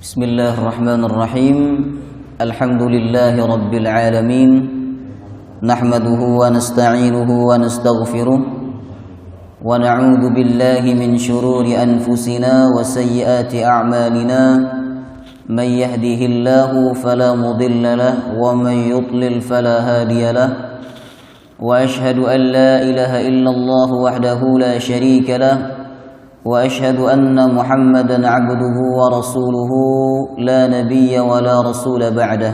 Bismillahirrahmanirrahim. Alhamdulillahi rabbil alamin. Nahmaduhu wa nasta'inuhu wa nastaghfiruh. Wa na'udzu billahi min shururi anfusina wa sayyiati a'malina. Man yahdihillahu fala mudilla lahu wa man yudlil fala hadiya lahu. Wa ashhadu an la ilaha illallah wahdahu la sharika lahu. وأشهد أن محمدا عبده ورسوله لا نبي ولا رسول بعده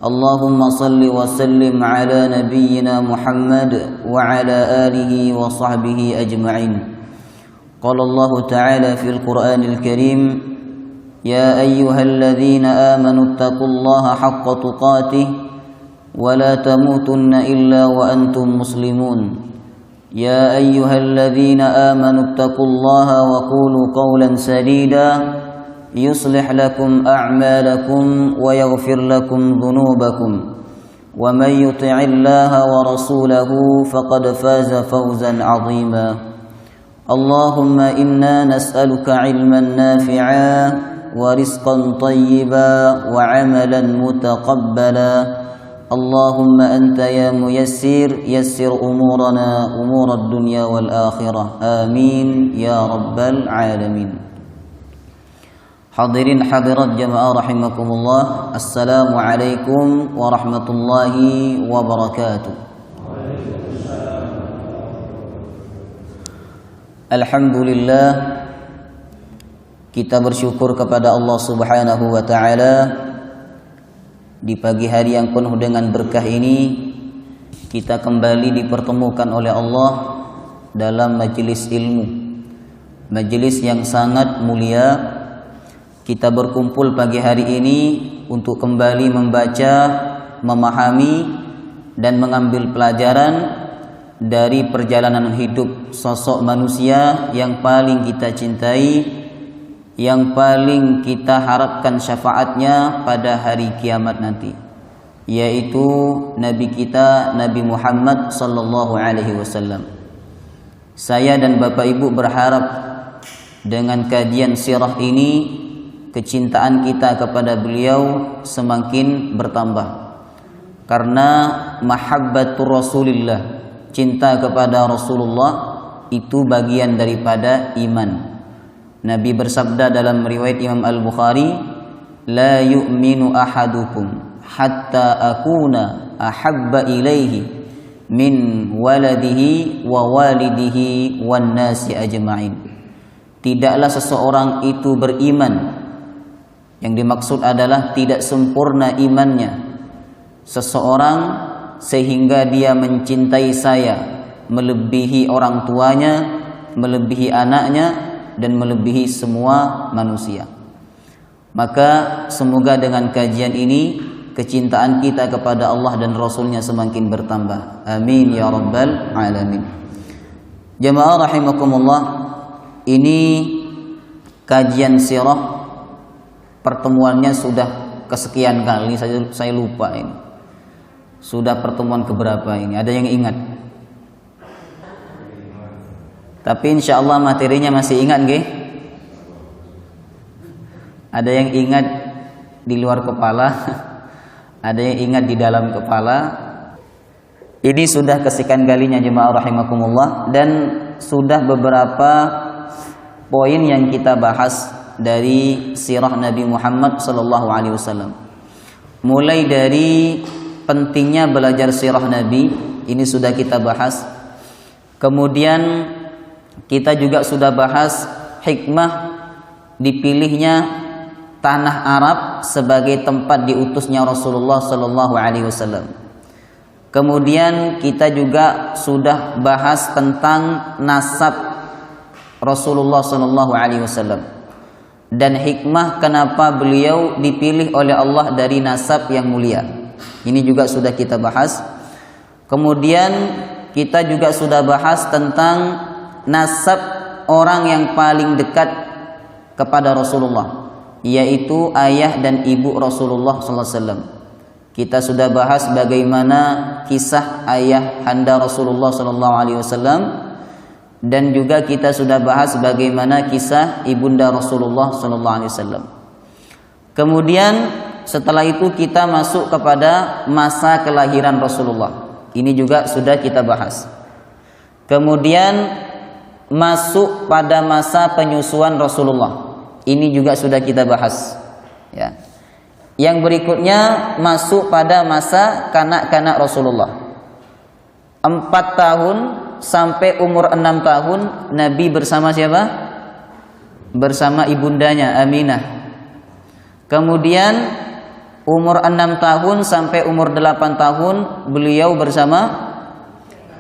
اللهم صل وسلم على نبينا محمد وعلى آله وصحبه أجمعين قال الله تعالى في القرآن الكريم يا أيها الذين آمنوا اتقوا الله حق تقاته ولا تموتن إلا وأنتم مسلمون يا أيها الذين آمنوا اتقوا الله وقولوا قولا سديدا يصلح لكم أعمالكم ويغفر لكم ذنوبكم ومن يطع الله ورسوله فقد فاز فوزا عظيما اللهم إنا نسألك علما نافعا ورزقا طيبا وعملا متقبلا اللهم أنت يا ميسر يسر أمورنا أمور الدنيا والآخرة آمين يا رب العالمين. Hadirin hadirat jamaah rahimakumullah. Assalamualaikum warahmatullahi wabarakatuh. Alhamdulillah, kita bersyukur kepada Allah Subhanahu wa taala. Di pagi hari yang penuh dengan berkah ini, kita kembali dipertemukan oleh Allah dalam majelis ilmu, majelis yang sangat mulia. Kita berkumpul pagi hari ini untuk kembali membaca, memahami, dan mengambil pelajaran dari perjalanan hidup sosok manusia yang paling kita cintai, yang paling kita harapkan syafaatnya pada hari kiamat nanti, yaitu Nabi kita Nabi Muhammad sallallahu alaihi wasallam. Saya dan Bapak Ibu berharap dengan kajian sirah ini kecintaan kita kepada beliau semakin bertambah, karena mahabbatur Rasulillah, cinta kepada Rasulullah itu bagian daripada iman. Nabi bersabda dalam riwayat Imam Al-Bukhari, la yu'minu ahadukum hatta akuna ahabba ilaihi min waladihi wa walidihi wan nasi ajma'in. Tidaklah seseorang itu beriman, yang dimaksud adalah tidak sempurna imannya seseorang sehingga dia mencintai saya melebihi orang tuanya, melebihi anaknya, dan melebihi semua manusia. Maka semoga dengan kajian ini kecintaan kita kepada Allah dan Rasulnya semakin bertambah. Amin ya rabbal alamin. Jamaah rahimakumullah, ini kajian sirah pertemuannya sudah kesekian kali, saya lupa ini. Sudah pertemuan keberapa ini? Ada yang ingat? Tapi insya Allah materinya masih ingat nggih? Ada yang ingat di luar kepala, ada yang ingat di dalam kepala. Ini sudah kesekian kalinya jemaah rahimakumullah, dan sudah beberapa poin yang kita bahas dari sirah Nabi Muhammad sallallahu alaihi wasallam. Mulai dari pentingnya belajar sirah Nabi, ini sudah kita bahas. Kemudian kita juga sudah bahas hikmah dipilihnya tanah Arab sebagai tempat diutusnya Rasulullah sallallahu alaihi wasallam. Kemudian kita juga sudah bahas tentang nasab Rasulullah sallallahu alaihi wasallam dan hikmah kenapa beliau dipilih oleh Allah dari nasab yang mulia. Ini juga sudah kita bahas. Kemudian kita juga sudah bahas tentang nasab orang yang paling dekat kepada Rasulullah, yaitu ayah dan ibu Rasulullah sallallahu alaihi wasallam. Kita sudah bahas bagaimana kisah ayah handa Rasulullah sallallahu alaihi wasallam, dan juga kita sudah bahas bagaimana kisah ibunda Rasulullah sallallahu alaihi wasallam. Kemudian setelah itu kita masuk kepada masa kelahiran Rasulullah. Ini juga sudah kita bahas. Kemudian masuk pada masa penyusuan Rasulullah. Ini juga sudah kita bahas. Ya. Yang berikutnya masuk pada masa kanak-kanak Rasulullah. 4 tahun sampai umur 6 tahun Nabi bersama siapa? Bersama ibundanya Aminah. Kemudian umur 6 tahun sampai umur 8 tahun beliau bersama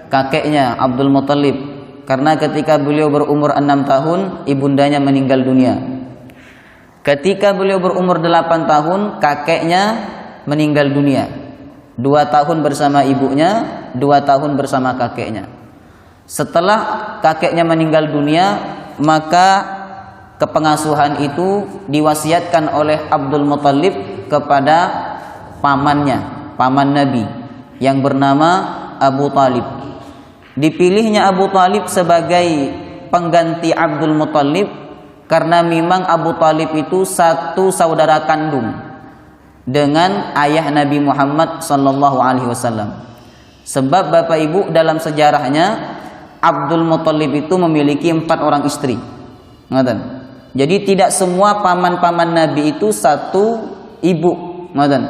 kakeknya Abdul Muttalib. Karena ketika beliau berumur 6 tahun ibundanya meninggal dunia. Ketika beliau berumur 8 tahun kakeknya meninggal dunia. 2 tahun bersama ibunya, 2 tahun bersama kakeknya. Setelah kakeknya meninggal dunia, maka kepengasuhan itu diwasiatkan oleh Abdul Muttalib kepada pamannya, paman Nabi yang bernama Abu Talib. Dipilihnya Abu Talib sebagai pengganti Abdul Muttalib karena memang Abu Talib itu satu saudara kandung dengan ayah Nabi Muhammad sallallahu alaihi wasallam. Sebab bapak ibu dalam sejarahnya Abdul Muttalib itu memiliki 4 orang istri. Ngoten. Jadi tidak semua paman-paman Nabi itu satu ibu. Ngoten.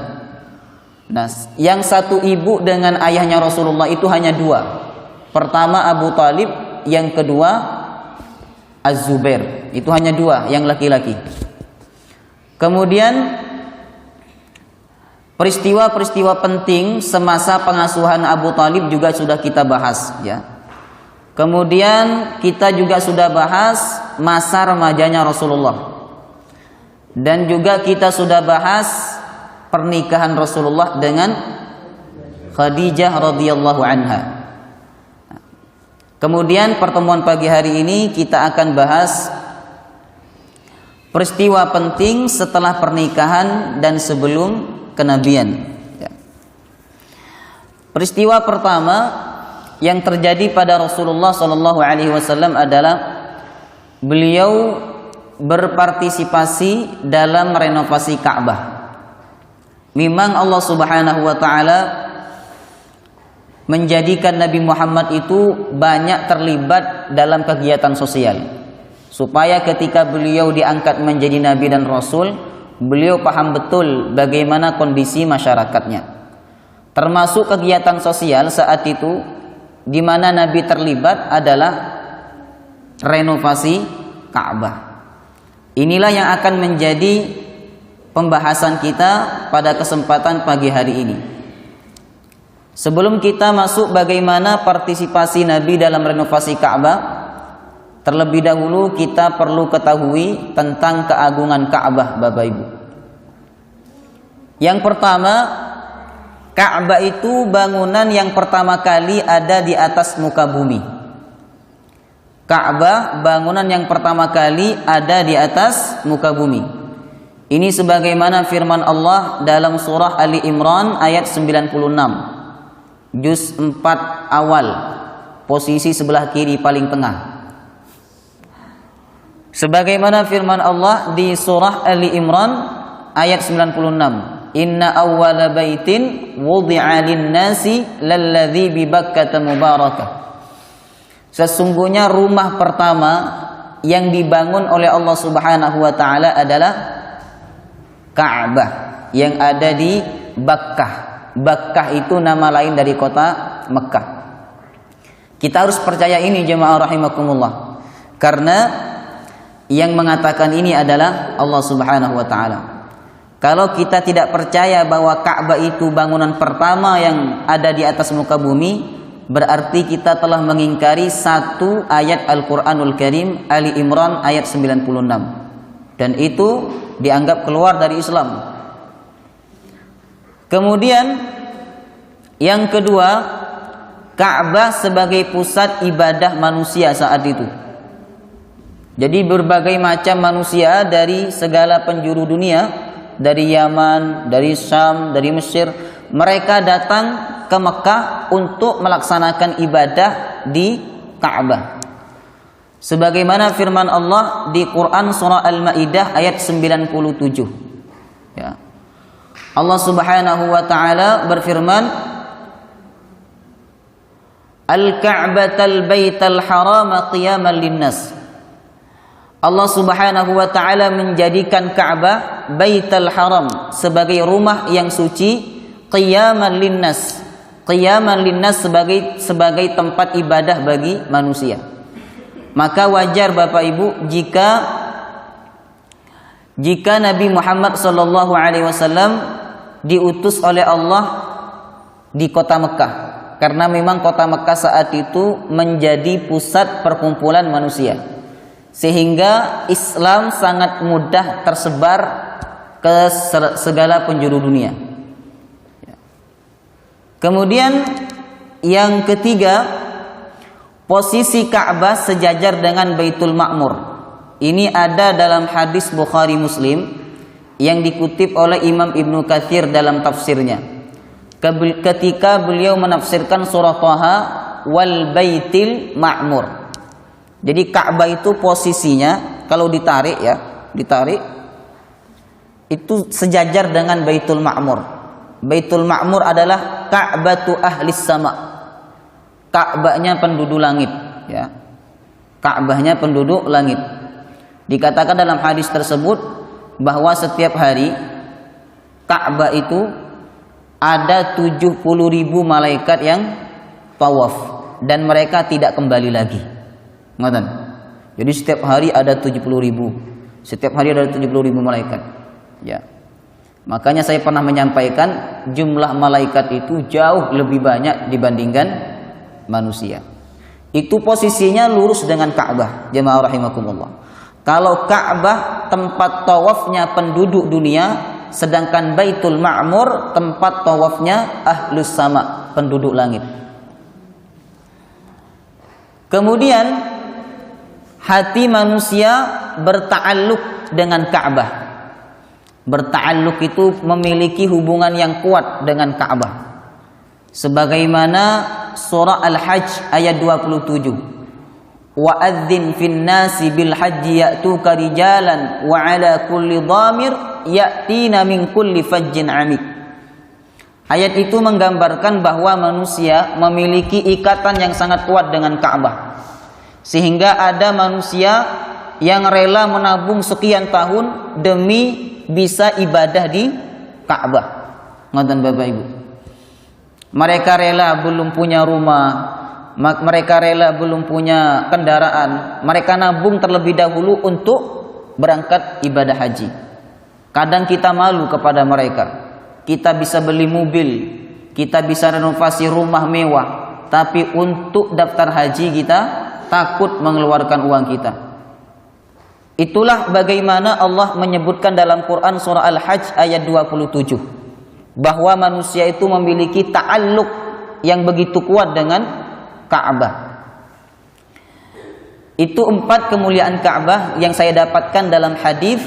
Nah, yang satu ibu dengan ayahnya Rasulullah itu hanya 2. Pertama Abu Talib, yang kedua Az-Zubair. Itu hanya 2 yang laki-laki. Kemudian peristiwa-peristiwa penting semasa pengasuhan Abu Talib juga sudah kita bahas, ya. Kemudian kita juga sudah bahas masa remajanya Rasulullah. Dan juga kita sudah bahas pernikahan Rasulullah dengan Khadijah radhiyallahu anha. Kemudian pertemuan pagi hari ini kita akan bahas peristiwa penting setelah pernikahan dan sebelum kenabian. Peristiwa pertama yang terjadi pada Rasulullah sallallahu alaihi wasallam adalah beliau berpartisipasi dalam renovasi Ka'bah. Memang Allah Subhanahu wa taala menjadikan Nabi Muhammad itu banyak terlibat dalam kegiatan sosial, supaya ketika beliau diangkat menjadi nabi dan rasul, beliau paham betul bagaimana kondisi masyarakatnya. Termasuk kegiatan sosial saat itu di mana Nabi terlibat adalah renovasi Ka'bah. Inilah yang akan menjadi pembahasan kita pada kesempatan pagi hari ini. Sebelum kita masuk bagaimana partisipasi Nabi dalam renovasi Ka'bah, terlebih dahulu kita perlu ketahui tentang keagungan Ka'bah, Bapak Ibu. Yang pertama, Ka'bah itu bangunan yang pertama kali ada di atas muka bumi. Ka'bah bangunan yang pertama kali ada di atas muka bumi. Ini sebagaimana firman Allah dalam surah Ali Imran ayat 96. Juz 4 awal, posisi sebelah kiri paling tengah. Sebagaimana firman Allah di surah Ali Imran ayat 96. Inna awwala baitin wudi'a lin-nasi lalladzi bi Bakkah mubarakah. Sesungguhnya rumah pertama yang dibangun oleh Allah Subhanahu wa taala adalah Ka'bah yang ada di Bakkah. Bakkah itu nama lain dari kota Mekah. Kita harus percaya ini jemaah rahimakumullah. Karena yang mengatakan ini adalah Allah Subhanahu wa taala. Kalau kita tidak percaya bahwa Ka'bah itu bangunan pertama yang ada di atas muka bumi, berarti kita telah mengingkari satu ayat Al-Quranul Karim, Ali Imran ayat 96. Dan itu dianggap keluar dari Islam. Kemudian yang kedua, Ka'bah sebagai pusat ibadah manusia saat itu. Jadi berbagai macam manusia dari segala penjuru dunia, dari Yaman, dari Syam, dari Mesir, mereka datang ke Mekah untuk melaksanakan ibadah di Ka'bah. Sebagaimana firman Allah di Quran surah Al-Maidah ayat 97. Allah Subhanahu wa taala berfirman, Al-Ka'batal Baital Haram qiyaman linnas. Allah Subhanahu wa taala menjadikan Ka'bah Baital Haram sebagai rumah yang suci, qiyaman linnas. Qiyaman linnas sebagai tempat ibadah bagi manusia. Maka wajar Bapak Ibu jika Nabi Muhammad sallallahu alaihi wasallam diutus oleh Allah di kota Mekah, karena memang kota Mekah saat itu menjadi pusat perkumpulan manusia, sehingga Islam sangat mudah tersebar ke segala penjuru dunia. Kemudian yang ketiga, posisi Ka'bah sejajar dengan Baitul Ma'mur. Ini ada dalam hadis Bukhari Muslim yang dikutip oleh Imam Ibnu Katsir dalam tafsirnya. Ketika beliau menafsirkan surah Thaha wal Baitil Ma'mur. Jadi Ka'bah itu posisinya kalau ditarik itu sejajar dengan Baitul Ma'mur. Baitul Ma'mur adalah Ka'batu ahlis sama. Ka'bahnya penduduk langit, ya. Ka'bahnya penduduk langit. Dikatakan dalam hadis tersebut bahwa setiap hari Ka'bah itu ada 70.000 malaikat yang tawaf dan mereka tidak kembali lagi. Ngoten. Jadi setiap hari ada 70.000. Setiap hari ada 70.000 malaikat. Ya. Makanya saya pernah menyampaikan jumlah malaikat itu jauh lebih banyak dibandingkan manusia. Itu posisinya lurus dengan Ka'bah, jemaah rahimakumullah. Kalau Ka'bah tempat tawafnya penduduk dunia, sedangkan Baitul Ma'mur tempat tawafnya ahlus sama, penduduk langit. Kemudian hati manusia berta'alluq dengan Ka'bah. Berta'alluq itu memiliki hubungan yang kuat dengan Ka'bah. Sebagaimana surah Al-Hajj ayat 27. Wa'adzin fin nasi bil hajji ya'tuka rijalan wa 'ala kulli dhamir ya'tina min kulli fajjin 'amik. Ayat itu menggambarkan bahwa manusia memiliki ikatan yang sangat kuat dengan Ka'bah. Sehingga ada manusia yang rela menabung sekian tahun demi bisa ibadah di Ka'bah. Ngoten Bapak Ibu. Mereka rela belum punya rumah, mereka rela belum punya kendaraan, mereka nabung terlebih dahulu untuk berangkat ibadah haji. Kadang kita malu kepada mereka. Kita bisa beli mobil, kita bisa renovasi rumah mewah, tapi untuk daftar haji kita takut mengeluarkan uang kita. Itulah bagaimana Allah menyebutkan dalam Quran surah Al-Hajj ayat 27 bahwa manusia itu memiliki ta'alluq yang begitu kuat dengan Ka'bah. Itu 4 kemuliaan Ka'bah yang saya dapatkan dalam hadis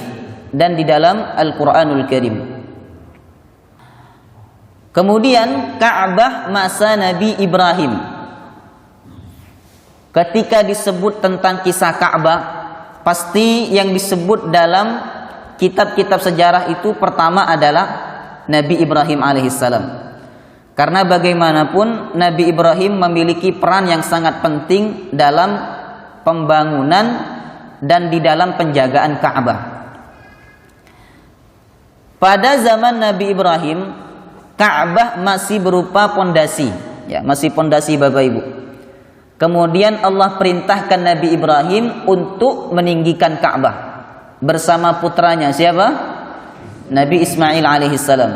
dan di dalam Al-Qur'anul Karim. Kemudian Ka'bah masa Nabi Ibrahim. Ketika disebut tentang kisah Ka'bah, pasti yang disebut dalam kitab-kitab sejarah itu pertama adalah Nabi Ibrahim alaihissalam. Karena bagaimanapun Nabi Ibrahim memiliki peran yang sangat penting dalam pembangunan dan di dalam penjagaan Ka'bah. Pada zaman Nabi Ibrahim, Ka'bah masih berupa pondasi, ya, masih pondasi Bapak Ibu. Kemudian Allah perintahkan Nabi Ibrahim untuk meninggikan Ka'bah bersama putranya siapa? Nabi Ismail alaihissalam.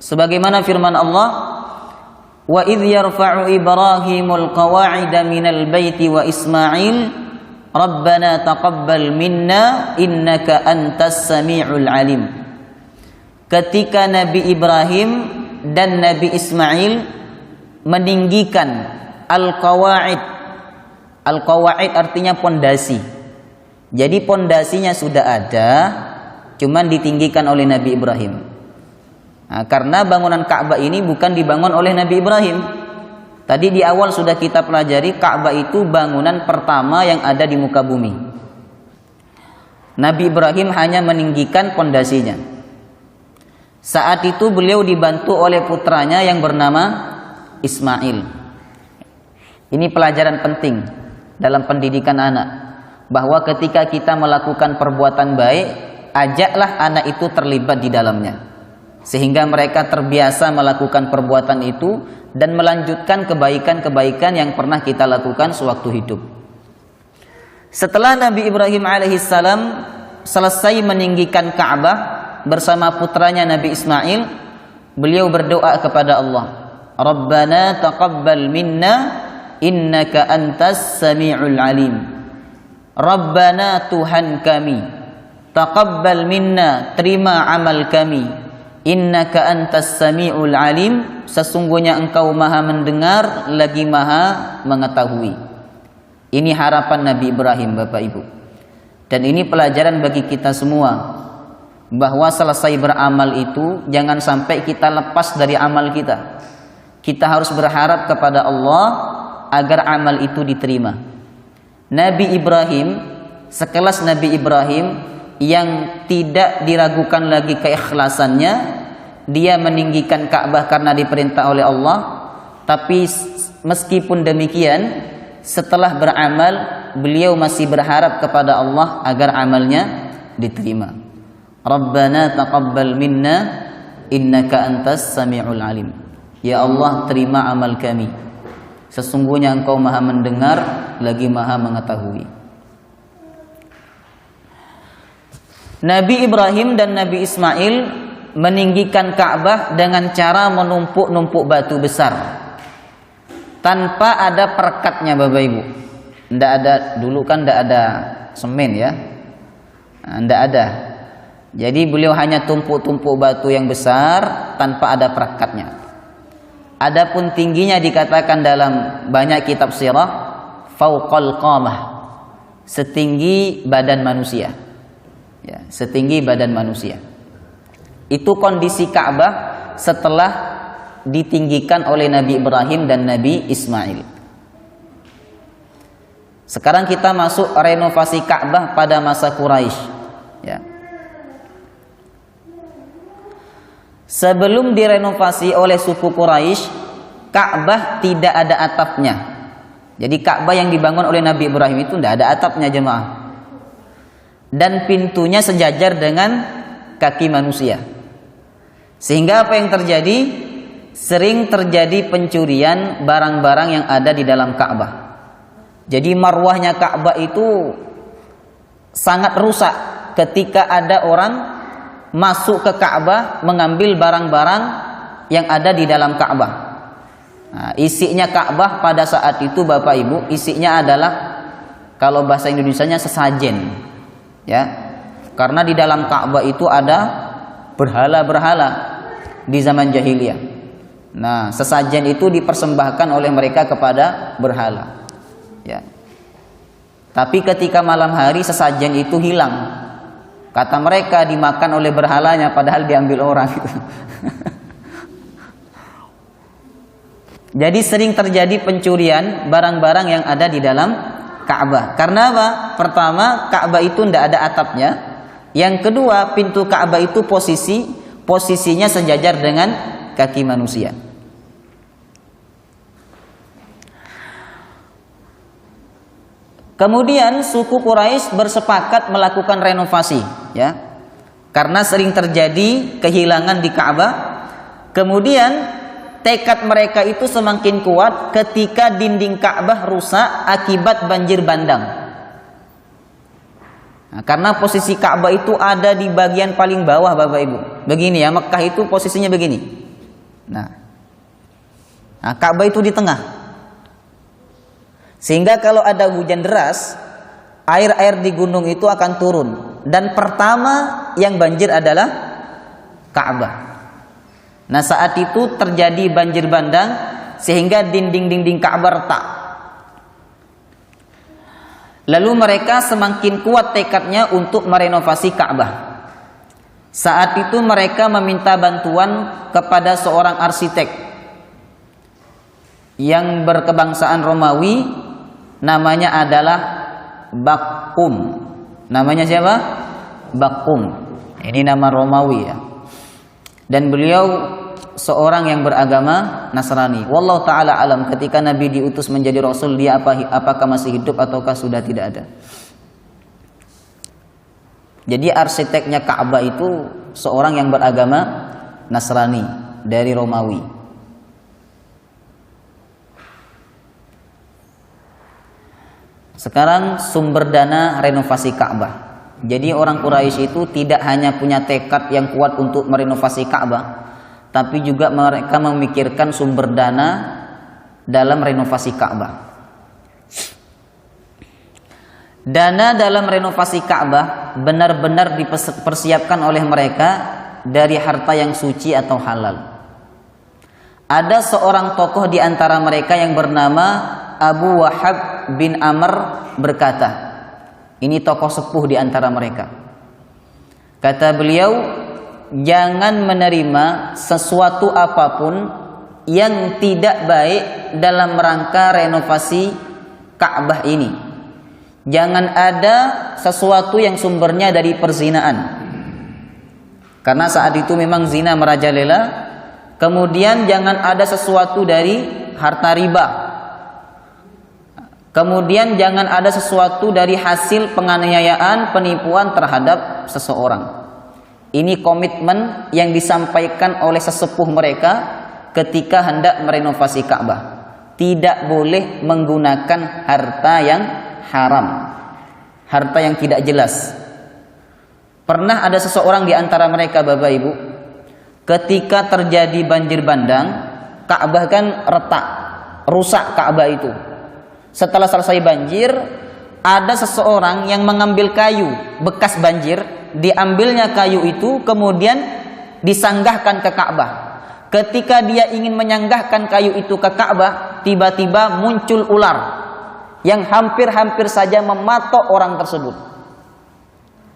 Sebagaimana firman Allah, wa idh yarfa'u Ibrahimul qawa'ida minal baiti wa Ismail Rabbana taqabbal minna innaka antas sami'ul alim. Ketika Nabi Ibrahim dan Nabi Ismail meninggikan al-qawa'id. Al-qawa'id artinya pondasi. Jadi pondasinya sudah ada, cuman ditinggikan oleh Nabi Ibrahim. Nah, karena bangunan Ka'bah ini bukan dibangun oleh Nabi Ibrahim. Tadi di awal sudah kita pelajari Ka'bah itu bangunan pertama yang ada di muka bumi. Nabi Ibrahim hanya meninggikan pondasinya. Saat itu beliau dibantu oleh putranya yang bernama Ismail. Ini pelajaran penting dalam pendidikan anak, bahwa ketika kita melakukan perbuatan baik, ajaklah anak itu terlibat di dalamnya, sehingga mereka terbiasa melakukan perbuatan itu dan melanjutkan kebaikan-kebaikan yang pernah kita lakukan sewaktu hidup. Setelah Nabi Ibrahim alaihissalam selesai meninggikan Ka'bah bersama putranya Nabi Ismail, beliau berdoa kepada Allah, Rabbana taqabbal minna innaka antas sami'ul alim. Rabbana, Tuhan kami, taqabbal minna, terima amal kami, innaka antas sami'ul alim, sesungguhnya engkau maha mendengar lagi maha mengetahui. Ini harapan Nabi Ibrahim, Bapak Ibu. Dan ini pelajaran bagi kita semua, bahwa selesai beramal itu jangan sampai kita lepas dari amal kita. Kita harus berharap kepada Allah agar amal itu diterima. Nabi Ibrahim, sekelas Nabi Ibrahim yang tidak diragukan lagi keikhlasannya, dia meninggikan Ka'bah karena diperintah oleh Allah. Tapi meskipun demikian, setelah beramal, beliau masih berharap kepada Allah agar amalnya diterima. Rabbana taqabbal minna innaka antas sami'ul alim. Ya Allah, terima amal kami, sesungguhnya engkau maha mendengar lagi maha mengetahui. Nabi Ibrahim dan Nabi Ismail meninggikan Ka'bah dengan cara menumpuk-numpuk batu besar tanpa ada perekatnya, Bapak Ibu. Nggak ada, dulu kan nggak ada semen ya, nggak ada. Jadi beliau hanya tumpuk-tumpuk batu yang besar tanpa ada perekatnya. Adapun tingginya dikatakan dalam banyak kitab sirah, fauqal qamah, setinggi badan manusia. Ya, setinggi badan manusia. Itu kondisi Ka'bah setelah ditinggikan oleh Nabi Ibrahim dan Nabi Ismail. Sekarang kita masuk renovasi Ka'bah pada masa Quraisy. Ya. Sebelum direnovasi oleh suku Quraisy, Ka'bah tidak ada atapnya. Jadi Ka'bah yang dibangun oleh Nabi Ibrahim itu tidak ada atapnya, jemaah. Dan pintunya sejajar dengan kaki manusia. Sehingga apa yang terjadi? Sering terjadi pencurian barang-barang yang ada di dalam Ka'bah. Jadi marwahnya Ka'bah itu sangat rusak ketika ada orang masuk ke Ka'bah mengambil barang-barang yang ada di dalam Ka'bah. Nah, isinya Ka'bah pada saat itu, Bapak Ibu, isinya adalah, kalau bahasa Indonesianya, sesajen. Ya, karena di dalam Ka'bah itu ada berhala-berhala di zaman jahiliyah. Nah, sesajen itu dipersembahkan oleh mereka kepada berhala. Ya. Tapi ketika malam hari sesajen itu hilang. Kata mereka dimakan oleh berhalanya, padahal diambil orang gitu. Jadi sering terjadi pencurian barang-barang yang ada di dalam Ka'bah. Karena apa? Pertama, Ka'bah itu tidak ada atapnya. Yang kedua, pintu Ka'bah itu posisinya sejajar dengan kaki manusia. Kemudian suku Quraisy bersepakat melakukan renovasi, ya, karena sering terjadi kehilangan di Ka'bah. Kemudian tekad mereka itu semakin kuat ketika dinding Ka'bah rusak akibat banjir bandang. Nah, karena posisi Ka'bah itu ada di bagian paling bawah, Bapak Ibu. Begini ya, Mekah itu posisinya begini. Nah, Ka'bah itu di tengah. Sehingga kalau ada hujan deras, air-air di gunung itu akan turun. Dan pertama yang banjir adalah Ka'bah. Nah, saat itu terjadi banjir bandang sehingga dinding-dinding Ka'bah retak. Lalu mereka semakin kuat tekadnya untuk merenovasi Ka'bah. Saat itu mereka meminta bantuan kepada seorang arsitek yang berkebangsaan Romawi, namanya adalah Bakum. Namanya siapa? Bakum. Ini nama Romawi ya. Dan beliau seorang yang beragama Nasrani. Wallahu taala alam, ketika Nabi diutus menjadi rasul, dia apakah masih hidup ataukah sudah tidak ada. Jadi arsiteknya Ka'bah itu seorang yang beragama Nasrani dari Romawi. Sekarang sumber dana renovasi Ka'bah. Jadi orang Quraisy itu tidak hanya punya tekad yang kuat untuk merenovasi Ka'bah, tapi juga mereka memikirkan sumber dana dalam renovasi Ka'bah. Dana dalam renovasi Ka'bah benar-benar dipersiapkan oleh mereka dari harta yang suci atau halal. Ada seorang tokoh di antara mereka yang bernama Abu Wahab bin Amr berkata, ini tokoh sepuh di antara mereka. Kata beliau, jangan menerima sesuatu apapun yang tidak baik dalam rangka renovasi Ka'bah ini. Jangan ada sesuatu yang sumbernya dari perzinaan, karena saat itu memang zina merajalela. Kemudian jangan ada sesuatu dari harta riba. Kemudian jangan ada sesuatu dari hasil penganiayaan, penipuan terhadap seseorang. Ini komitmen yang disampaikan oleh sesepuh mereka ketika hendak merenovasi Ka'bah. Tidak boleh menggunakan harta yang haram, harta yang tidak jelas. Pernah ada seseorang di antara mereka, Bapak Ibu, ketika terjadi banjir bandang, Ka'bah kan retak, rusak Ka'bah itu. Setelah selesai banjir, ada seseorang yang mengambil kayu bekas banjir, diambilnya kayu itu kemudian disanggahkan ke Ka'bah. Ketika dia ingin menyanggahkan kayu itu ke Ka'bah, tiba-tiba muncul ular yang hampir-hampir saja mematok orang tersebut.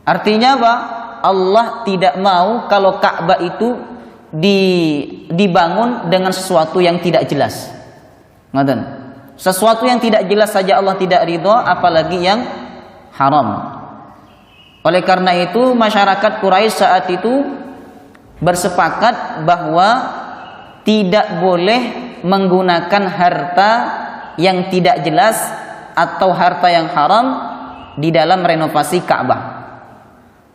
Artinya apa? Allah tidak mau kalau Ka'bah itu dibangun dengan sesuatu yang tidak jelas. Ngoten. Sesuatu yang tidak jelas saja Allah tidak ridha, apalagi yang haram. Oleh karena itu masyarakat Quraisy saat itu bersepakat bahwa tidak boleh menggunakan harta yang tidak jelas atau harta yang haram di dalam renovasi Ka'bah.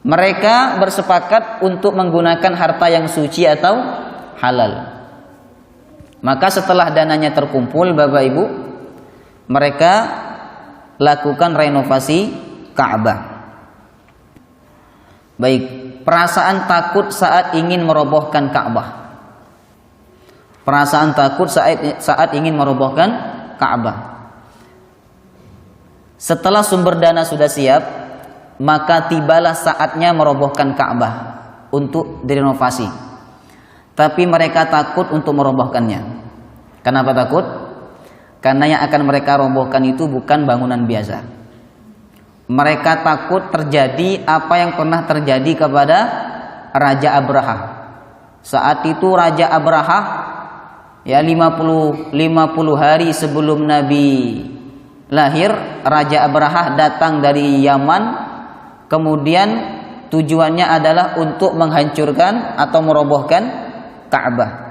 Mereka bersepakat untuk menggunakan harta yang suci atau halal. Maka setelah dananya terkumpul, Bapak Ibu, mereka lakukan renovasi Ka'bah. Baik, perasaan takut saat ingin merobohkan Ka'bah. Perasaan takut saat ingin merobohkan Ka'bah. Setelah sumber dana sudah siap, maka tibalah saatnya merobohkan Ka'bah untuk direnovasi. Tapi mereka takut untuk merobohkannya. Kenapa takut? Karena yang akan mereka robohkan itu bukan bangunan biasa. Mereka takut terjadi apa yang pernah terjadi kepada Raja Abraha. Saat itu Raja Abraha, ya 50 hari sebelum Nabi lahir, Raja Abraha datang dari Yaman. Kemudian tujuannya adalah untuk menghancurkan atau merobohkan Ka'bah.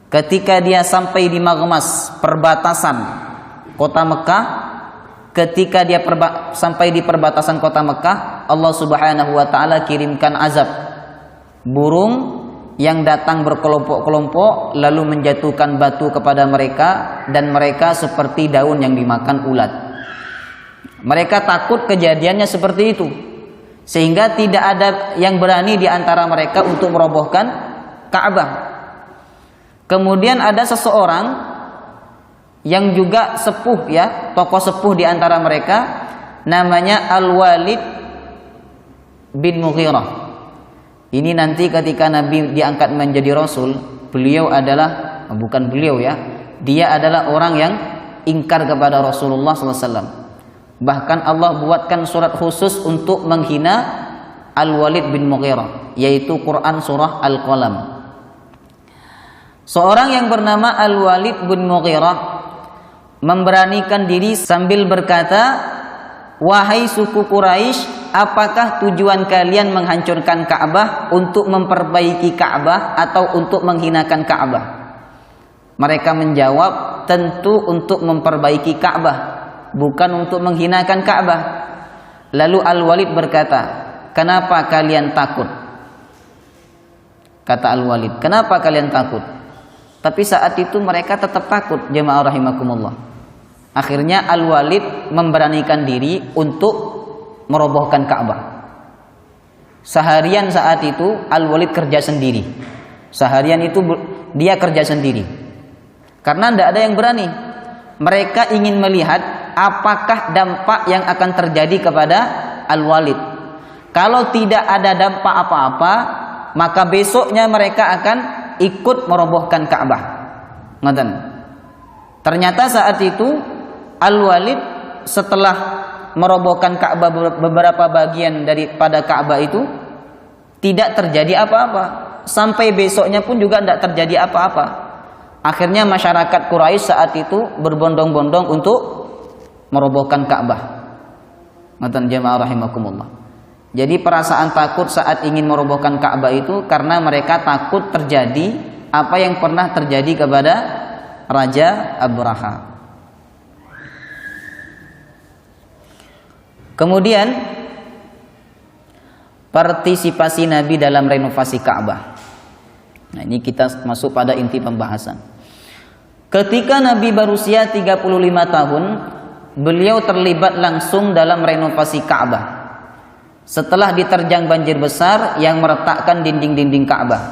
Ketika dia sampai di Maghmas, perbatasan kota Mekah, ketika dia sampai di perbatasan kota Mekah, Allah Subhanahu wa taala kirimkan azab. Burung yang datang berkelompok-kelompok lalu menjatuhkan batu kepada mereka, dan mereka seperti daun yang dimakan ulat. Mereka takut kejadiannya seperti itu, sehingga tidak ada yang berani di antara mereka untuk merobohkan Ka'bah. Kemudian ada seseorang yang juga sepuh, ya, tokoh sepuh di antara mereka, namanya Al-Walid bin Mughirah. Ini nanti ketika Nabi diangkat menjadi Rasul, beliau adalah, bukan beliau ya, dia adalah orang yang ingkar kepada Rasulullah SAW. Bahkan Allah buatkan surat khusus untuk menghina Al-Walid bin Mughirah, yaitu Quran surah Al-Qalam. Seorang yang bernama Al-Walid bin Mughirah memberanikan diri sambil berkata, "Wahai suku Quraisy, apakah tujuan kalian menghancurkan Ka'bah untuk memperbaiki Ka'bah atau untuk menghinakan Ka'bah? Mereka menjawab, tentu untuk memperbaiki Ka'bah, bukan untuk menghinakan Ka'bah. Lalu Al-Walid berkata, kenapa kalian takut? Kata Al-Walid, kenapa kalian takut? Tapi saat itu mereka tetap takut, jemaah rahimakumullah. Akhirnya Al-Walid memberanikan diri untuk merobohkan Ka'bah. Seharian saat itu Al-Walid kerja sendiri. Seharian itu dia kerja sendiri. Karena tidak ada yang berani. Mereka ingin melihat apakah dampak yang akan terjadi kepada Al-Walid. Kalau tidak ada dampak apa-apa, maka besoknya mereka akan ikut merobohkan Ka'bah. Ngoten. Ternyata saat itu Al-Walid setelah merobohkan Ka'bah, beberapa bagian daripada Ka'bah itu tidak terjadi apa-apa. Sampai besoknya pun juga tidak terjadi apa-apa. Akhirnya masyarakat Quraisy saat itu berbondong-bondong untuk merobohkan Ka'bah. Ngoten jemaah rahimakumullah. Jadi perasaan takut saat ingin merobohkan Ka'bah itu karena mereka takut terjadi apa yang pernah terjadi kepada Raja Abraha. Kemudian partisipasi Nabi dalam renovasi Ka'bah. Nah, ini kita masuk pada inti pembahasan. Ketika Nabi berusia 35 tahun, beliau terlibat langsung dalam renovasi Ka'bah. Setelah diterjang banjir besar yang meretakkan dinding-dinding Ka'bah,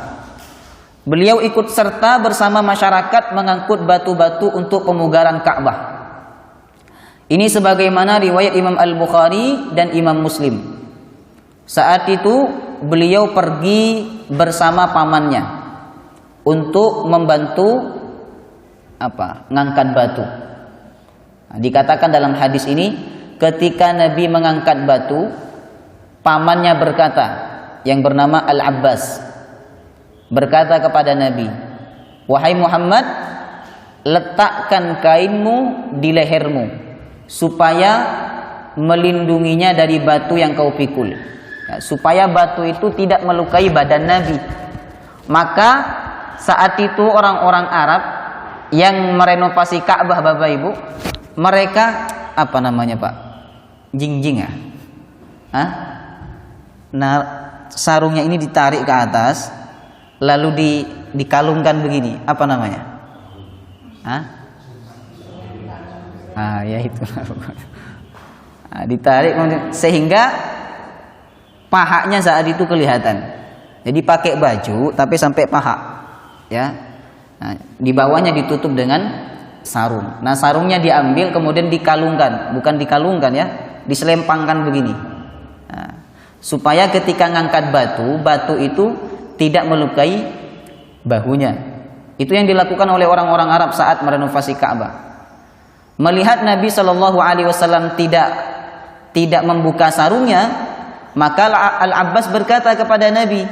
beliau ikut serta bersama masyarakat mengangkut batu-batu untuk pemugaran Ka'bah. Ini sebagaimana riwayat Imam Al-Bukhari dan Imam Muslim. Saat itu beliau pergi bersama pamannya untuk membantu ngangkat batu. Nah, dikatakan dalam hadis ini, ketika Nabi mengangkat batu, pamannya berkata, yang bernama Al-Abbas, berkata kepada Nabi, wahai Muhammad, letakkan kainmu di lehermu supaya melindunginya dari batu yang kau pikul, ya, supaya batu itu tidak melukai badan Nabi. Maka saat itu orang-orang Arab yang merenovasi Ka'bah, Bapak Ibu, mereka jingjing ya? Nah, sarungnya ini ditarik ke atas, lalu dikalungkan begini. Apa namanya? Ya itu. Ditarik sehingga pahanya saat itu kelihatan. Jadi pakai baju tapi sampai paha, ya. Nah, di bawahnya ditutup dengan sarung. Nah, sarungnya diambil kemudian dikalungkan, bukan dikalungkan ya, diselempangkan begini. Nah, supaya ketika ngangkat batu itu tidak melukai bahunya. Itu yang dilakukan oleh orang-orang Arab saat merenovasi Ka'bah. Melihat Nabi Shallallahu Alaihi Wasallam tidak membuka sarungnya, maka Al-Abbas berkata kepada Nabi,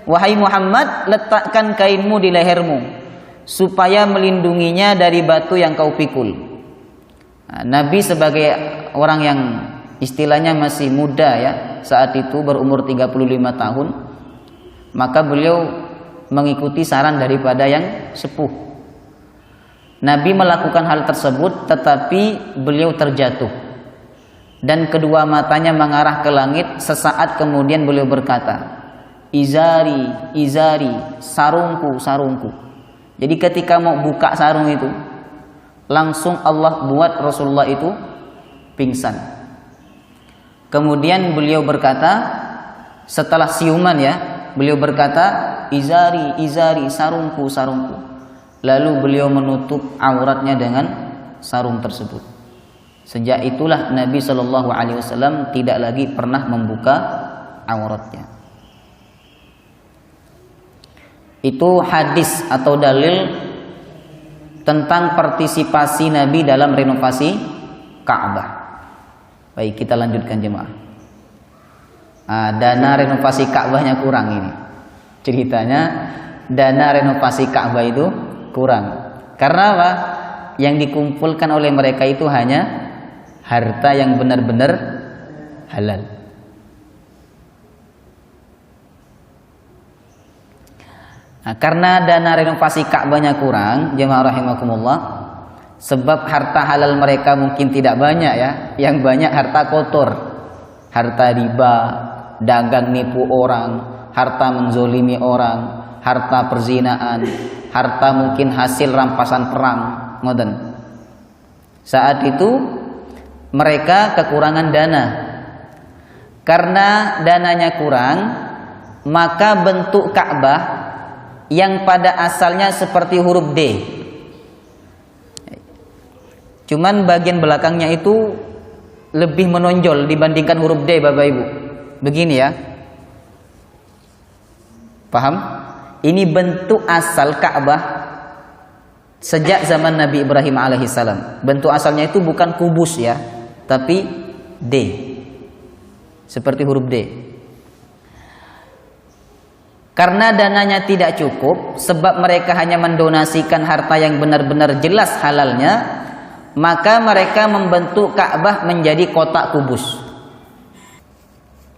wahai Muhammad, letakkan kainmu di lehermu supaya melindunginya dari batu yang kau pikul. Nah, Nabi sebagai orang yang istilahnya masih muda ya, saat itu berumur 35 tahun, maka beliau mengikuti saran daripada yang sepuh. Nabi melakukan hal tersebut, tetapi beliau terjatuh dan kedua matanya mengarah ke langit. Sesaat kemudian beliau berkata, izari, izari, sarungku, sarungku. Jadi ketika mau buka sarung itu, langsung Allah buat Rasulullah itu pingsan. Kemudian beliau berkata, setelah siuman ya, beliau berkata, izari, izari, sarungku, sarungku. Lalu beliau menutup auratnya dengan sarung tersebut. Sejak itulah Nabi Shallallahu Alaihi Wasallam tidak lagi pernah membuka auratnya. Itu hadis atau dalil tentang partisipasi Nabi dalam renovasi Ka'bah. Baik, kita lanjutkan jemaah. Dana renovasi Ka'bahnya kurang ini. Ceritanya dana renovasi Ka'bah itu kurang. Karena apa? Yang dikumpulkan oleh mereka itu hanya harta yang benar-benar halal. Nah, karena dana renovasi Ka'bahnya kurang, jemaah rahimakumullah, sebab harta halal mereka mungkin tidak banyak ya, yang banyak harta kotor, harta riba, dagang nipu orang, harta menzolimi orang, harta perzinaan, harta mungkin hasil rampasan perang, ngoten. Saat itu mereka kekurangan dana. Karena dananya kurang, maka bentuk Ka'bah yang pada asalnya seperti huruf D, cuman bagian belakangnya itu lebih menonjol dibandingkan huruf D, Bapak Ibu. Begini ya. Paham? Ini bentuk asal Ka'bah sejak zaman Nabi Ibrahim alaihissalam. Bentuk asalnya itu bukan kubus ya, tapi D, seperti huruf D. Karena dananya tidak cukup, sebab mereka hanya mendonasikan harta yang benar-benar jelas halalnya, maka mereka membentuk Ka'bah menjadi kotak kubus.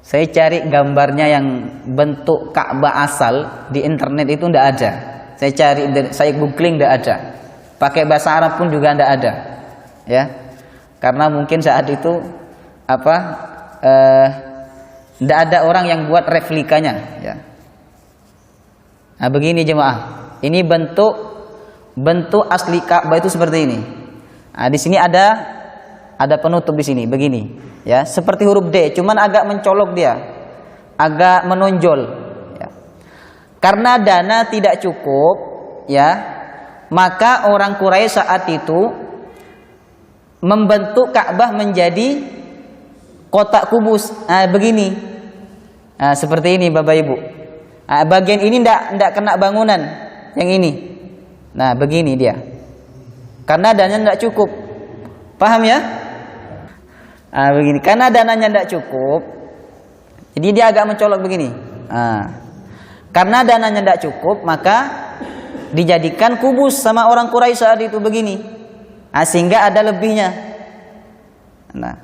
Saya cari gambarnya yang bentuk Ka'bah asal di internet itu tidak ada. Saya cari, saya googling, tidak ada. Pakai bahasa Arab pun juga tidak ada. Ya, karena mungkin saat itu tidak ada orang yang buat replikanya. Ya. Nah, begini jemaah, ini bentuk asli Ka'bah itu seperti ini. Nah, di sini ada penutup di sini, begini, ya, seperti huruf D, cuman agak mencolok dia, agak menonjol. Ya. Karena dana tidak cukup, ya, maka orang Quraisy saat itu membentuk Ka'bah menjadi kotak kubus. Nah, begini, nah, seperti ini, Bapak Ibu. Nah, bagian ini tidak kena bangunan yang ini. Nah, begini dia. Karena dananya tidak cukup. Paham ya? Nah, begini. Karena dananya tidak cukup, jadi dia agak mencolok begini. Nah, karena dananya tidak cukup, maka dijadikan kubus sama orang Quraisy saat itu begini. Nah, sehingga ada lebihnya. Nah,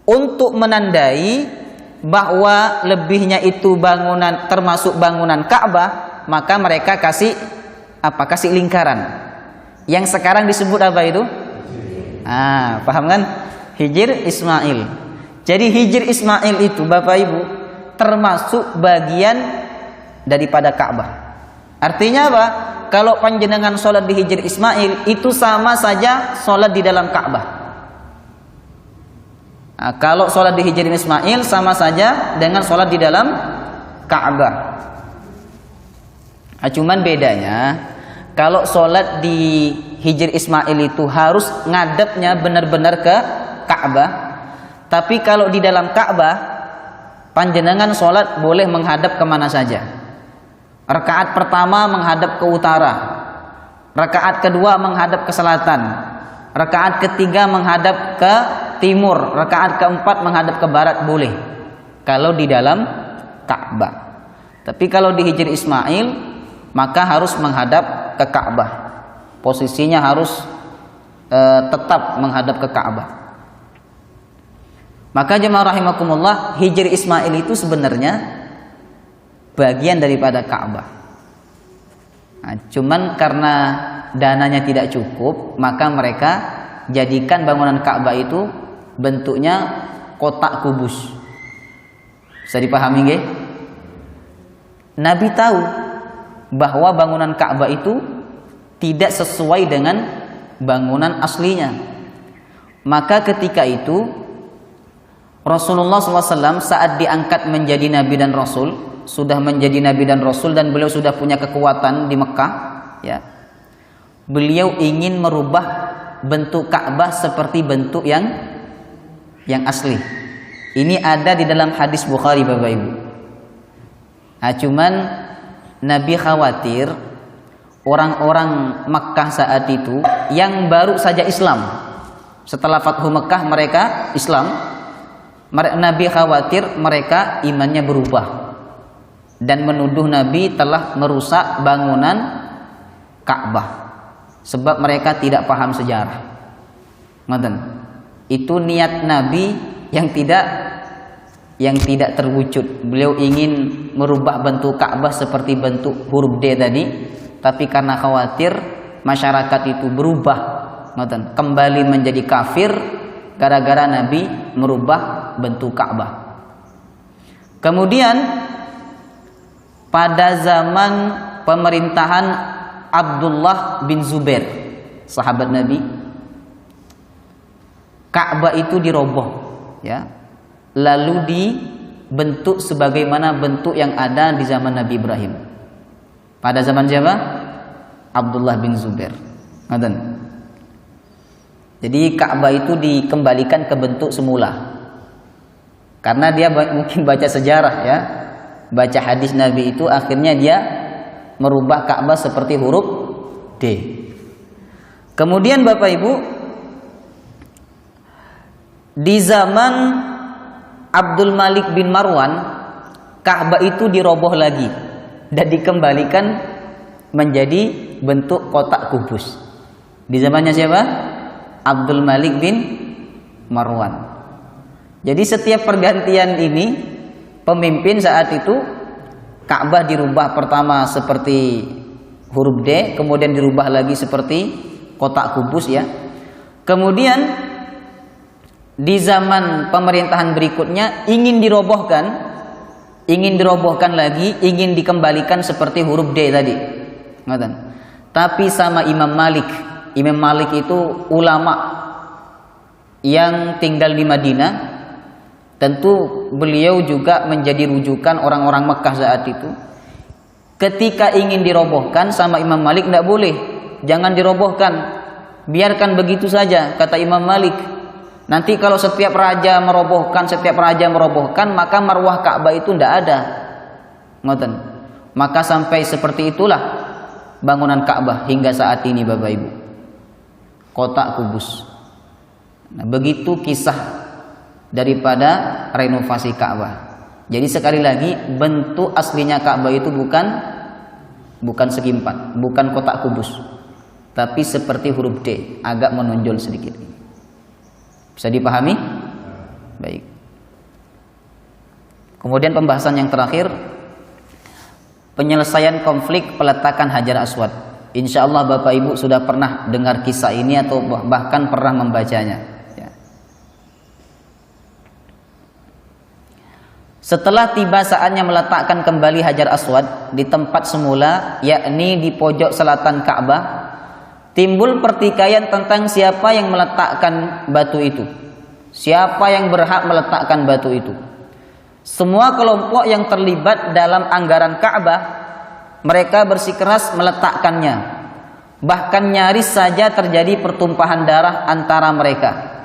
untuk menandai bahwa lebihnya itu bangunan, termasuk bangunan Ka'bah, maka mereka kasih lingkaran yang sekarang disebut apa itu? Paham kan? Hijr Ismail. Jadi Hijr Ismail itu, Bapak Ibu, termasuk bagian daripada Ka'bah. Artinya apa? Kalau panjenengan sholat di Hijr Ismail itu sama saja sholat di dalam Ka'bah. Nah, kalau sholat di Hijr Ismail sama saja dengan sholat di dalam Ka'bah. Nah, cuman bedanya, kalau sholat di Hijr Ismail itu harus ngadepnya benar-benar ke Ka'bah. Tapi kalau di dalam Ka'bah, panjenengan sholat boleh menghadap kemana saja. Rakaat pertama menghadap ke utara, rakaat kedua menghadap ke selatan, rakaat ketiga menghadap ke timur, rakaat keempat menghadap ke barat, boleh kalau di dalam Ka'bah. Tapi kalau di Hijr Ismail, maka harus menghadap ke Ka'bah. Posisinya harus tetap menghadap ke Ka'bah. Maka jemaah rahimakumullah, Hijr Ismail itu sebenarnya bagian daripada Ka'bah. Nah, cuman karena dananya tidak cukup, maka mereka jadikan bangunan Ka'bah itu bentuknya kotak kubus. Bisa dipahami nggih? Nabi tahu bahwa bangunan Ka'bah itu tidak sesuai dengan bangunan aslinya. Maka ketika itu Rasulullah SAW saat diangkat menjadi Nabi dan Rasul, sudah menjadi Nabi dan Rasul dan beliau sudah punya kekuatan di Mekah, ya. Beliau ingin merubah bentuk Ka'bah seperti bentuk yang asli. Ini ada di dalam hadis Bukhari, Bapak Ibu. Nah, cuman Nabi khawatir orang-orang Mekah saat itu yang baru saja Islam, setelah Fathu Mekah mereka Islam, Nabi khawatir mereka imannya berubah dan menuduh Nabi telah merusak bangunan Ka'bah sebab mereka tidak paham sejarah. Ngoten. Itu niat Nabi yang tidak yang tidak terwujud. Beliau ingin merubah bentuk Ka'bah seperti bentuk huruf D tadi, tapi karena khawatir masyarakat itu berubah, kembali menjadi kafir gara-gara Nabi merubah bentuk Ka'bah. Kemudian pada zaman pemerintahan Abdullah bin Zubair, sahabat Nabi, Ka'bah itu diroboh, ya, lalu dibentuk sebagaimana bentuk yang ada di zaman Nabi Ibrahim. Pada zaman siapa? Abdullah bin Zubair. Jadi Ka'bah itu dikembalikan ke bentuk semula. Karena dia mungkin baca sejarah, ya, baca hadis Nabi itu, akhirnya dia merubah Ka'bah seperti huruf D. Kemudian Bapak Ibu, di zaman Abdul Malik bin Marwan, Ka'bah itu diroboh lagi dan dikembalikan menjadi bentuk kotak kubus. Di zamannya siapa? Abdul Malik bin Marwan. Jadi setiap pergantian ini pemimpin saat itu, Ka'bah dirubah pertama seperti huruf D, kemudian dirubah lagi seperti kotak kubus, ya. Kemudian di zaman pemerintahan berikutnya ingin dirobohkan lagi, ingin dikembalikan seperti huruf D tadi. Tapi sama Imam Malik. Imam Malik itu ulama yang tinggal di Madinah. Tentu beliau juga menjadi rujukan orang-orang Mekah saat itu. Ketika ingin dirobohkan sama Imam Malik, tidak boleh, jangan dirobohkan, biarkan begitu saja, kata Imam Malik. Nanti kalau setiap raja merobohkan, maka marwah Ka'bah itu tidak ada. Maka sampai seperti itulah bangunan Ka'bah hingga saat ini, Bapak Ibu, kotak kubus. Nah, begitu kisah daripada renovasi Ka'bah. Jadi sekali lagi, bentuk aslinya Ka'bah itu bukan segi empat, bukan kotak kubus, tapi seperti huruf D, agak menonjol sedikit. Bisa dipahami? Baik. Kemudian pembahasan yang terakhir, penyelesaian konflik peletakan Hajar Aswad. Insya Allah Bapak Ibu sudah pernah dengar kisah ini atau bahkan pernah membacanya. Setelah tiba saatnya meletakkan kembali Hajar Aswad di tempat semula, yakni di pojok selatan Ka'bah, timbul pertikaian tentang siapa yang meletakkan batu itu, siapa yang berhak meletakkan batu itu. Semua kelompok yang terlibat dalam anggaran Ka'bah, mereka bersikeras meletakkannya. Bahkan nyaris saja terjadi pertumpahan darah antara mereka.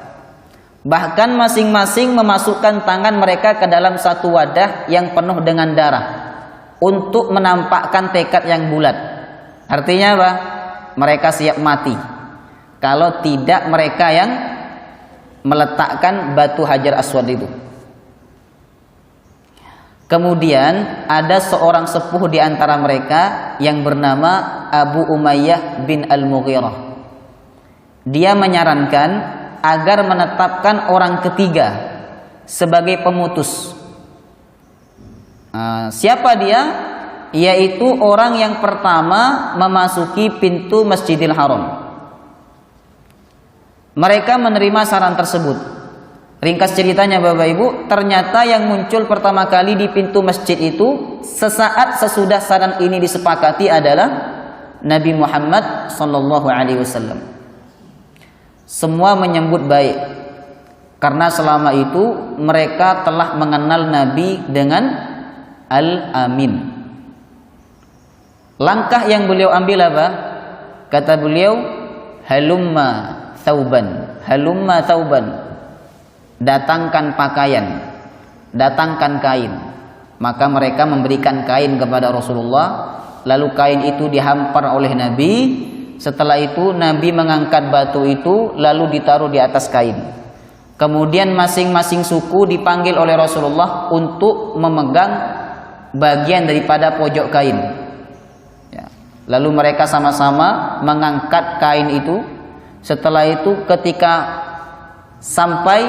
Bahkan masing-masing memasukkan tangan mereka ke dalam satu wadah yang penuh dengan darah untuk menampakkan tekad yang bulat. Artinya apa? Mereka siap mati kalau tidak mereka yang meletakkan batu Hajar Aswad itu. Kemudian ada seorang sepuh di antara mereka yang bernama Abu Umayyah bin Al-Mughirah. Dia menyarankan agar menetapkan orang ketiga sebagai pemutus. Siapa dia? Yaitu orang yang pertama memasuki pintu Masjidil Haram. Mereka menerima saran tersebut. Ringkas ceritanya Bapak Ibu, ternyata yang muncul pertama kali di pintu masjid itu sesaat sesudah saran ini disepakati adalah Nabi Muhammad SAW. Semua menyambut baik karena selama itu mereka telah mengenal Nabi dengan Al-Amin. Langkah yang beliau ambil apa? Kata beliau, halumma thauban, datangkan pakaian, datangkan kain. Maka mereka memberikan kain kepada Rasulullah, lalu kain itu dihampar oleh Nabi. Setelah itu Nabi mengangkat batu itu lalu ditaruh di atas kain. Kemudian masing-masing suku dipanggil oleh Rasulullah untuk memegang bagian daripada pojok kain. Ya. Lalu mereka sama-sama mengangkat kain itu. Setelah itu ketika sampai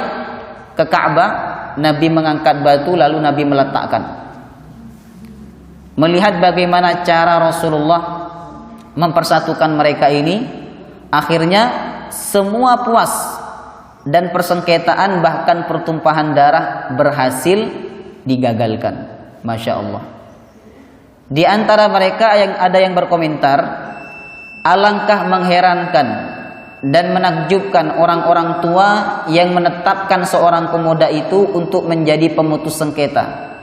ke Ka'bah, Nabi mengangkat batu lalu Nabi meletakkan. Melihat bagaimana cara Rasulullah mempersatukan mereka ini, akhirnya semua puas dan persengketaan bahkan pertumpahan darah berhasil digagalkan. Masya Allah. Di antara mereka ada yang berkomentar, alangkah mengherankan dan menakjubkan orang-orang tua yang menetapkan seorang pemuda itu untuk menjadi pemutus sengketa.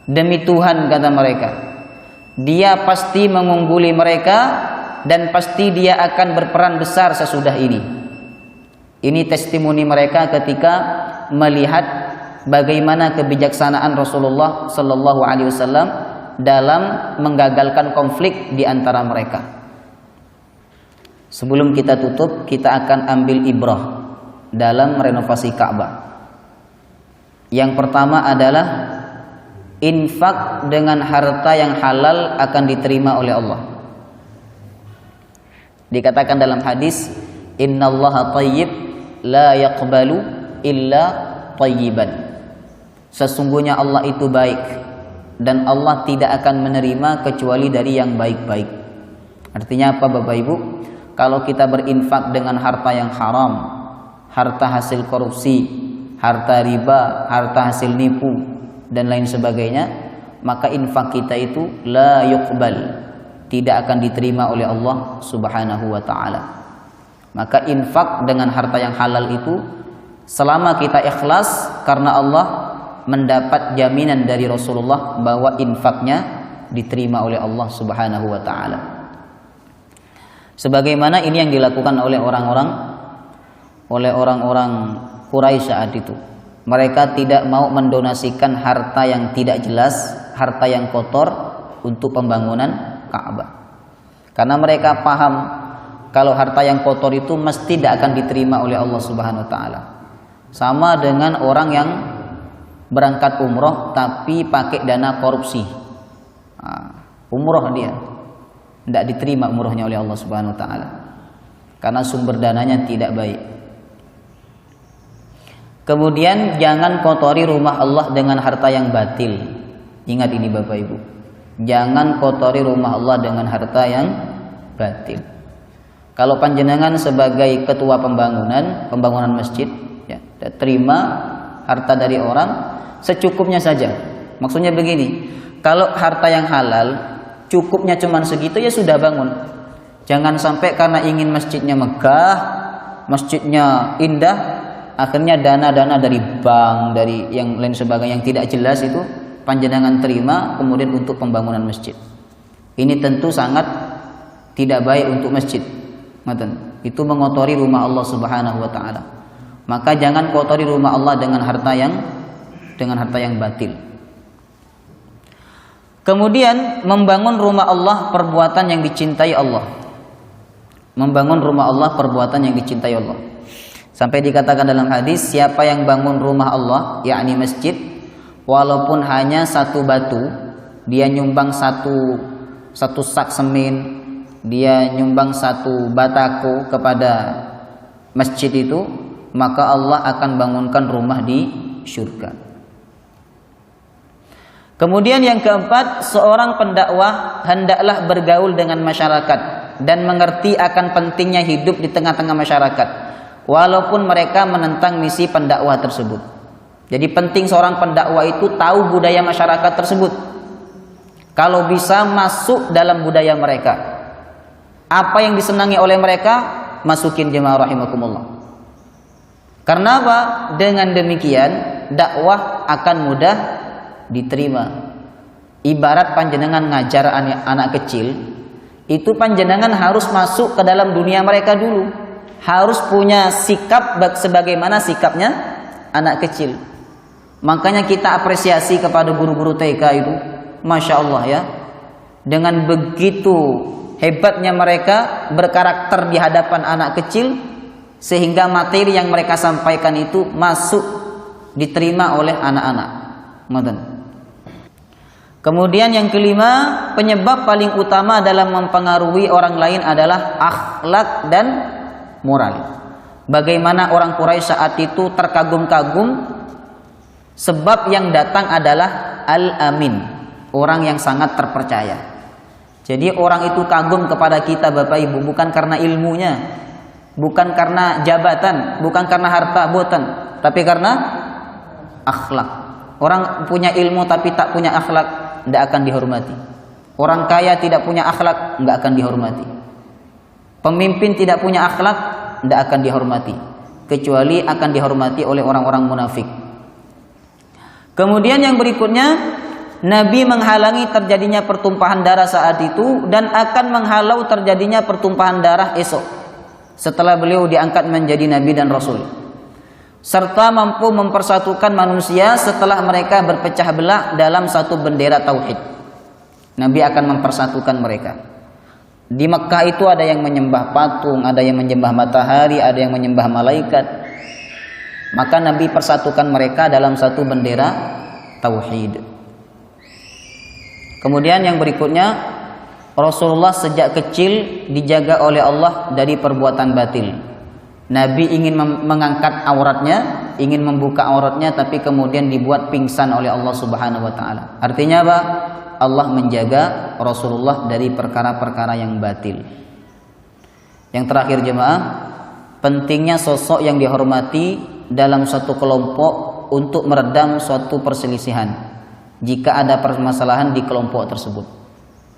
Demi Tuhan, kata mereka, dia pasti mengungguli mereka dan pasti dia akan berperan besar sesudah ini. Ini testimoni mereka ketika melihat bagaimana kebijaksanaan Rasulullah Sallallahu Alaihi Wasallam dalam menggagalkan konflik di antara mereka. Sebelum kita tutup, kita akan ambil ibrah dalam renovasi Ka'bah. Yang pertama adalah infak dengan harta yang halal akan diterima oleh Allah. Dikatakan dalam hadis, innallaha thayyib la yaqbalu illa thayyiban. Sesungguhnya Allah itu baik dan Allah tidak akan menerima kecuali dari yang baik-baik. Artinya apa, Bapak Ibu? Kalau kita berinfak dengan harta yang haram, harta hasil korupsi, harta riba, harta hasil nipu dan lain sebagainya, maka infak kita itu la yuqbal, tidak akan diterima oleh Allah Subhanahu wa taala. Maka infak dengan harta yang halal itu selama kita ikhlas karena Allah, mendapat jaminan dari Rasulullah bahwa infaknya diterima oleh Allah Subhanahu wa taala. Sebagaimana ini yang dilakukan oleh orang-orang Quraisy saat itu. Mereka tidak mau mendonasikan harta yang tidak jelas, harta yang kotor untuk pembangunan Ka'bah. Karena mereka paham kalau harta yang kotor itu mesti tidak akan diterima oleh Allah Subhanahu wa taala. Sama dengan orang yang berangkat umroh tapi pakai dana korupsi. Umroh dia tidak diterima umrohnya oleh Allah Subhanahu wa taala karena sumber dananya tidak baik. Kemudian jangan kotori rumah Allah dengan harta yang batil. Ingat ini Bapak Ibu. Jangan kotori rumah Allah dengan harta yang batil. Kalau panjenengan sebagai ketua pembangunan masjid, ya, terima harta dari orang secukupnya saja. Maksudnya begini, kalau harta yang halal cukupnya cuma segitu ya sudah bangun. Jangan sampai karena ingin masjidnya megah, masjidnya indah, akhirnya dana-dana dari bank, dari yang lain sebagainya yang tidak jelas itu panjenengan terima kemudian untuk pembangunan masjid. Ini tentu sangat tidak baik untuk masjid. Itu mengotori rumah Allah Subhanahu wa taala. Maka jangan kotori rumah Allah dengan harta yang batil. Kemudian membangun rumah Allah perbuatan yang dicintai Allah. Membangun rumah Allah perbuatan yang dicintai Allah. Sampai dikatakan dalam hadis, siapa yang bangun rumah Allah, yakni masjid, walaupun hanya satu batu, dia nyumbang satu sak semen, dia nyumbang satu batako kepada masjid itu, maka Allah akan bangunkan rumah di surga. Kemudian yang keempat, seorang pendakwah hendaklah bergaul dengan masyarakat dan mengerti akan pentingnya hidup di tengah-tengah masyarakat, walaupun mereka menentang misi pendakwah tersebut. Jadi penting seorang pendakwah itu tahu budaya masyarakat tersebut. Kalau bisa masuk dalam budaya mereka, apa yang disenangi oleh mereka, masukin jemaah rahimakumullah. Karena apa? Dengan demikian dakwah akan mudah diterima. Ibarat panjenengan ngajar anak kecil, itu panjenengan harus masuk ke dalam dunia mereka dulu. Harus punya sikap sebagaimana sikapnya anak kecil. Makanya kita apresiasi kepada guru-guru TK itu, Masya Allah ya, dengan begitu hebatnya mereka berkarakter di hadapan anak kecil, sehingga materi yang mereka sampaikan itu masuk diterima oleh anak-anak. Kemudian yang kelima, penyebab paling utama dalam mempengaruhi orang lain adalah akhlak dan moral. Bagaimana orang Quraisy saat itu terkagum-kagum Sebab yang datang adalah al-amin, orang yang sangat terpercaya. Jadi orang itu kagum kepada kita Bapak Ibu bukan karena ilmunya, bukan karena jabatan, bukan karena harta, bukan, tapi karena akhlak. Orang punya ilmu tapi tak punya akhlak, tidak akan dihormati. Orang kaya tidak punya akhlak, tidak akan dihormati. Pemimpin tidak punya akhlak, tidak akan dihormati, kecuali akan dihormati oleh orang-orang munafik. Kemudian yang berikutnya, Nabi menghalangi terjadinya pertumpahan darah saat itu dan akan menghalau terjadinya pertumpahan darah esok setelah beliau diangkat menjadi Nabi dan Rasul, serta mampu mempersatukan manusia setelah mereka berpecah belah dalam satu bendera tauhid. Nabi akan mempersatukan mereka. Di Mekah itu ada yang menyembah patung, ada yang menyembah matahari, ada yang menyembah malaikat. Maka Nabi persatukan mereka dalam satu bendera tauhid. Kemudian yang berikutnya, Rasulullah sejak kecil dijaga oleh Allah dari perbuatan batil. Nabi ingin mengangkat auratnya, ingin membuka auratnya, tapi kemudian dibuat pingsan oleh Allah Subhanahu wa taala. Artinya apa? Allah menjaga Rasulullah dari perkara-perkara yang batil. Yang terakhir jemaah, pentingnya sosok yang dihormati dalam suatu kelompok untuk meredam suatu perselisihan jika ada permasalahan di kelompok tersebut.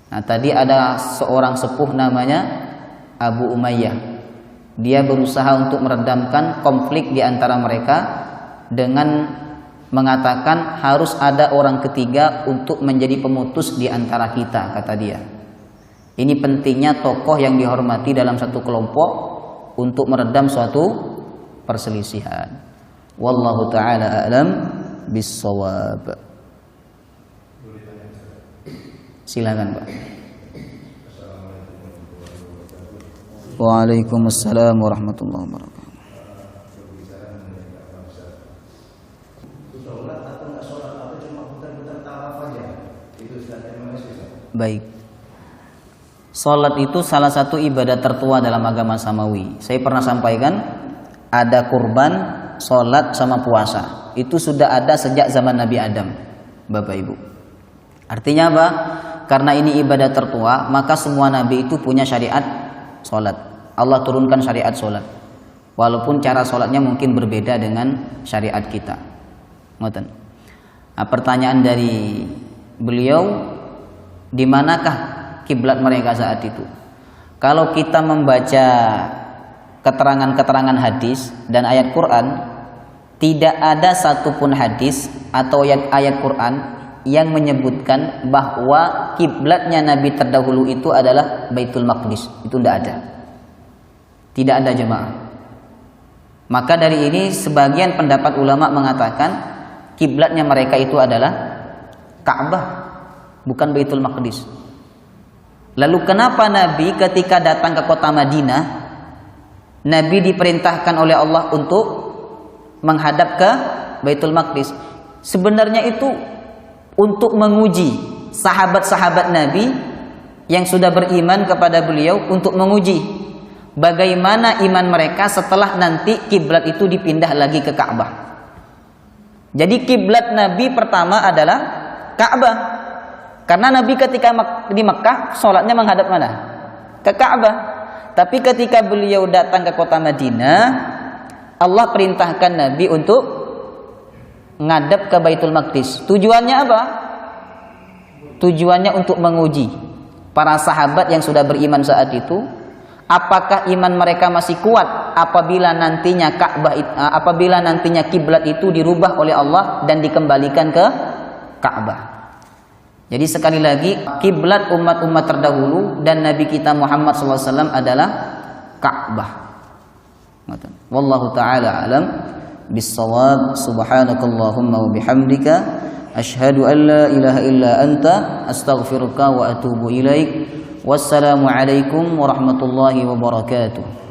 Nah, tadi ada seorang sepuh namanya Abu Umayyah. Dia berusaha untuk meredamkan konflik di antara mereka dengan mengatakan harus ada orang ketiga untuk menjadi pemutus di antara kita, kata dia. Ini pentingnya tokoh yang dihormati dalam satu kelompok untuk meredam suatu perselisihan. Wallahu ta'ala a'lam bis-shawab. Silakan Pak. Waalaikumsalam warahmatullahi wabarakatuh. Baik. Salat itu salah satu ibadah tertua dalam agama samawi. Saya pernah sampaikan ada kurban, salat sama puasa. Itu sudah ada sejak zaman Nabi Adam, Bapak Ibu. Artinya apa? Karena ini ibadah tertua, maka semua nabi itu punya syariat salat. Allah turunkan syariat salat. Walaupun cara salatnya mungkin berbeda dengan syariat kita. Ngoten. Nah, pertanyaan dari beliau, di manakah kiblat mereka saat itu? Kalau kita membaca keterangan-keterangan hadis dan ayat Quran, tidak ada satupun hadis atau ayat Quran yang menyebutkan bahwa kiblatnya Nabi terdahulu itu adalah Baitul Maqdis. Itu tidak ada. Tidak ada jemaah. Maka dari ini sebagian pendapat ulama mengatakan kiblatnya mereka itu adalah Ka'bah, bukan Baitul Maqdis. Lalu kenapa Nabi ketika datang ke kota Madinah, Nabi diperintahkan oleh Allah untuk menghadap ke Baitul Maqdis? Sebenarnya itu untuk menguji sahabat-sahabat Nabi yang sudah beriman kepada beliau, untuk menguji bagaimana iman mereka setelah nanti kiblat itu dipindah lagi ke Ka'bah. Jadi kiblat Nabi pertama adalah Ka'bah. Karena Nabi ketika di Mekah sholatnya menghadap mana? Ke Ka'bah. Tapi ketika beliau datang ke kota Madinah, Allah perintahkan Nabi untuk ngadap ke Baitul Maqdis. Tujuannya apa? Tujuannya untuk menguji para sahabat yang sudah beriman saat itu, apakah iman mereka masih kuat apabila nantinya apabila nantinya kiblat itu dirubah oleh Allah dan dikembalikan ke Ka'bah. Jadi sekali lagi, kiblat umat-umat terdahulu dan Nabi kita Muhammad SAW adalah Ka'bah. Wallahu ta'ala alam bis-shawab. Subhanakallahumma wa bihamdika asyhadu an la ilaha illa anta astaghfiruka wa atubu ilaik. Wassalamu alaikum warahmatullahi wabarakatuh.